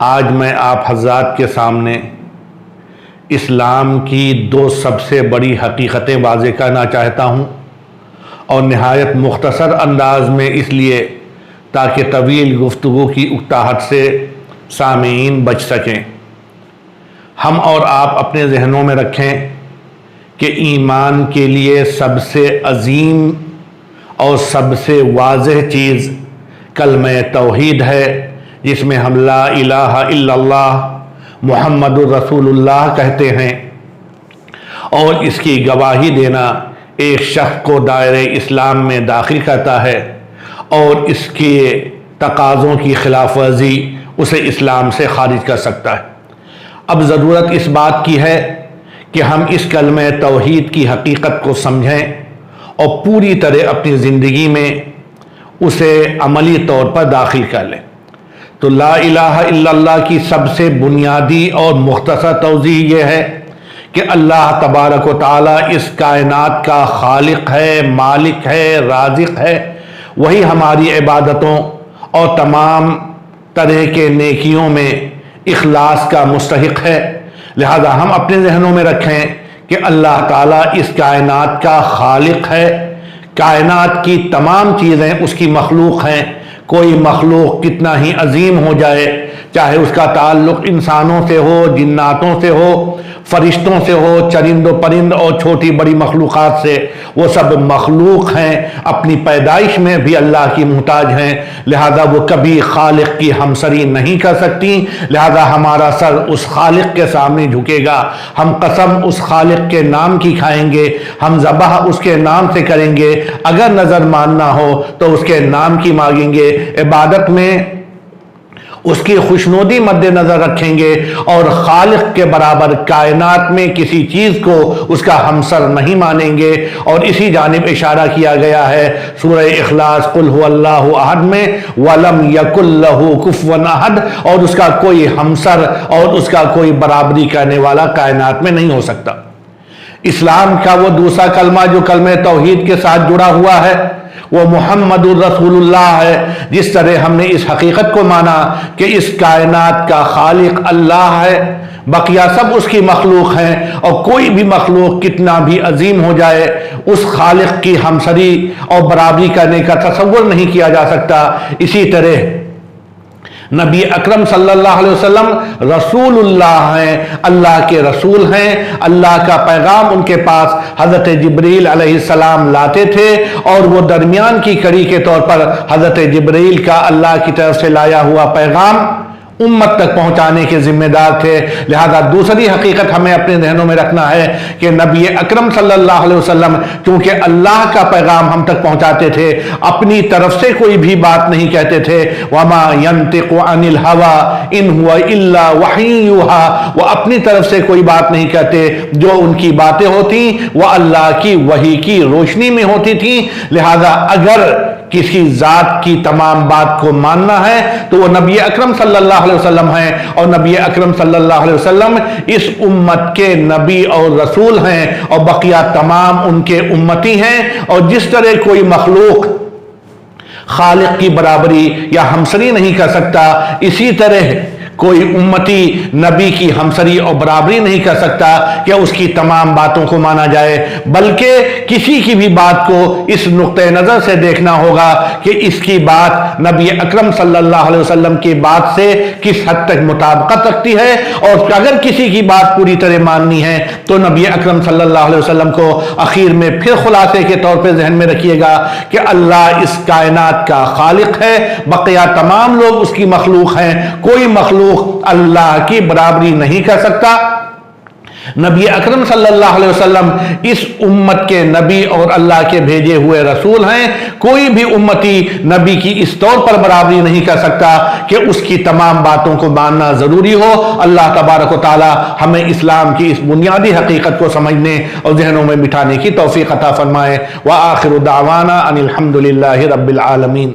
آج میں آپ حضرات کے سامنے اسلام کی دو سب سے بڑی حقیقتیں واضح کرنا چاہتا ہوں، اور نہایت مختصر انداز میں اس لیے تاکہ طویل گفتگو کی اکتاہٹ سے سامعین بچ سکیں۔ ہم اور آپ اپنے ذہنوں میں رکھیں کہ ایمان کے لیے سب سے عظیم اور سب سے واضح چیز کلمہ توحید ہے، جس میں ہم لا الہ الا اللہ محمد الرسول اللہ کہتے ہیں، اور اس کی گواہی دینا ایک شخص کو دائرہ اسلام میں داخل کرتا ہے، اور اس کے تقاضوں کی خلاف ورزی اسے اسلام سے خارج کر سکتا ہے۔ اب ضرورت اس بات کی ہے کہ ہم اس کلمہ توحید کی حقیقت کو سمجھیں اور پوری طرح اپنی زندگی میں اسے عملی طور پر داخل کر لیں۔ تو لا الہ الا اللہ کی سب سے بنیادی اور مختصر توضیح یہ ہے کہ اللہ تبارک و تعالی اس کائنات کا خالق ہے، مالک ہے، رازق ہے، وہی ہماری عبادتوں اور تمام طرح کے نیکیوں میں اخلاص کا مستحق ہے۔ لہذا ہم اپنے ذہنوں میں رکھیں کہ اللہ تعالیٰ اس کائنات کا خالق ہے، کائنات کی تمام چیزیں اس کی مخلوق ہیں۔ کوئی مخلوق کتنا ہی عظیم ہو جائے، چاہے اس کا تعلق انسانوں سے ہو، جناتوں سے ہو، فرشتوں سے ہو، چرند و پرند اور چھوٹی بڑی مخلوقات سے، وہ سب مخلوق ہیں، اپنی پیدائش میں بھی اللہ کی محتاج ہیں، لہذا وہ کبھی خالق کی ہمسری نہیں کر سکتی۔ لہذا ہمارا سر اس خالق کے سامنے جھکے گا، ہم قسم اس خالق کے نام کی کھائیں گے، ہم ذبح اس کے نام سے کریں گے، اگر نظر ماننا ہو تو اس کے نام کی مانگیں گے، عبادت میں اس کی خوشنودی مد نظر رکھیں گے، اور خالق کے برابر کائنات میں کسی چیز کو اس کا ہمسر نہیں مانیں گے۔ اور اسی جانب اشارہ کیا گیا ہے سورہ اخلاص قل هو اللہ احد میں وَلَمْ يَكُنْ لَهُ كُفُوًا احد، اور اس کا کوئی ہمسر اور اس کا کوئی برابری کرنے والا کائنات میں نہیں ہو سکتا۔ اسلام کا وہ دوسرا کلمہ جو کلمہ توحید کے ساتھ جڑا ہوا ہے وہ محمد الرسول اللہ ہے۔ جس طرح ہم نے اس حقیقت کو مانا کہ اس کائنات کا خالق اللہ ہے، بقیہ سب اس کی مخلوق ہیں، اور کوئی بھی مخلوق کتنا بھی عظیم ہو جائے اس خالق کی ہمسری اور برابری کرنے کا تصور نہیں کیا جا سکتا۔ اسی طرح نبی اکرم صلی اللہ علیہ وسلم رسول اللہ ہیں، اللہ کے رسول ہیں، اللہ کا پیغام ان کے پاس حضرت جبریل علیہ السلام لاتے تھے، اور وہ درمیان کی کڑی کے طور پر حضرت جبریل کا اللہ کی طرف سے لایا ہوا پیغام امت تک پہنچانے کے ذمہ دار تھے۔ لہذا دوسری حقیقت ہمیں اپنے ذہنوں میں رکھنا ہے کہ نبی اکرم صلی اللہ علیہ وسلم چونکہ اللہ کا پیغام ہم تک پہنچاتے تھے، اپنی طرف سے کوئی بھی بات نہیں کہتے تھے۔ وَمَا يَنْطِقُ عَنِ الْهَوَىٰ إِنْ هُوَ إِلَّا وَحْيٌ يُوحَىٰ، وہ اپنی طرف سے کوئی بات نہیں کہتے، جو ان کی باتیں ہوتی وہ اللہ کی وحی کی روشنی میں ہوتی تھی۔ لہذا اگر کسی ذات کی تمام بات کو ماننا ہے تو وہ نبی اکرم صلی اللہ علیہ وسلم ہیں، اور نبی اکرم صلی اللہ علیہ وسلم اس امت کے نبی اور رسول ہیں، اور بقیہ تمام ان کے امتی ہیں۔ اور جس طرح کوئی مخلوق خالق کی برابری یا ہمسری نہیں کر سکتا، اسی طرح کوئی امتی نبی کی ہمسری اور برابری نہیں کر سکتا کہ اس کی تمام باتوں کو مانا جائے، بلکہ کسی کی بھی بات کو اس نقطہ نظر سے دیکھنا ہوگا کہ اس کی بات نبی اکرم صلی اللہ علیہ وسلم کی بات سے کس حد تک مطابقت رکھتی ہے، اور اگر کسی کی بات پوری طرح ماننی ہے تو نبی اکرم صلی اللہ علیہ وسلم کو اخیر میں پھر خلاصے کے طور پہ ذہن میں رکھیے گا کہ اللہ اس کائنات کا خالق ہے، بقیہ تمام لوگ اس کی مخلوق ہیں، کوئی مخلوق اللہ کی برابری نہیں کر سکتا۔ نبی اکرم صلی اللہ علیہ وسلم اس امت کے نبی اور اللہ کے بھیجے ہوئے رسول ہیں، کوئی بھی امتی نبی کی اس طور پر برابری نہیں کر سکتا کہ اس کی تمام باتوں کو ماننا ضروری ہو۔ اللہ تبارک و تعالی ہمیں اسلام کی اس بنیادی حقیقت کو سمجھنے اور ذہنوں میں بٹھانے کی توفیق عطا فرمائے۔ وآخر دعوانا ان الحمد للہ رب العالمین۔